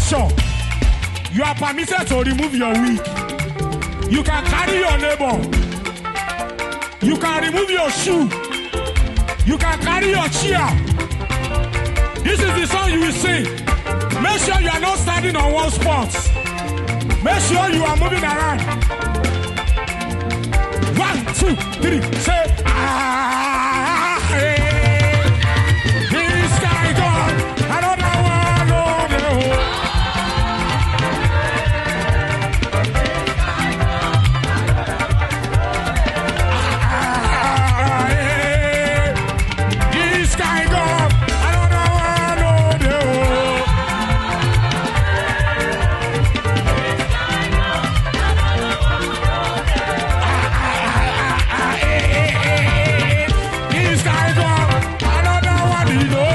position, you are permitted to remove your wig. You can carry your neighbor. You can remove your shoe. You can carry your chair. This is the song you will sing. Make sure you are not standing on one spot. Make sure you are moving around. 1, 2, 3, say ah, hey. This guy gone. I don't know what no. This guy gone. I don't know what no. This guy gone. I don't know what he do.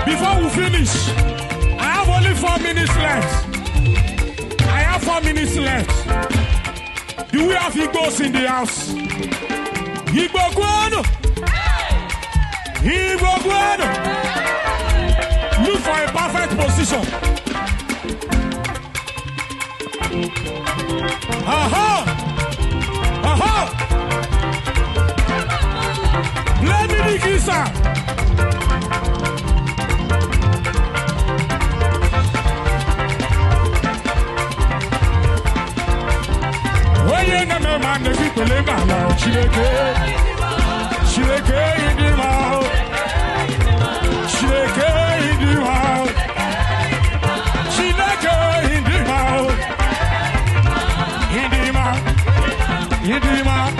Before we finish, I have only 4 minutes left. I have 4 minutes left. Do we have Igbos in the house? Igbo Guano! Igbo Guano! Look for a perfect position. Aha! Aha! Let me dig this out. Oye na me man de people ma la chileke in the mouth. Chileke in the mouth. Chileke in the mouth. In the mouth. In the mouth.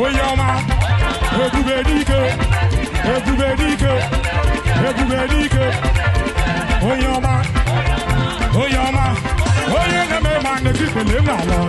Oyama. Everybody. Oyama. Oyama. Oye na me man de people ma la.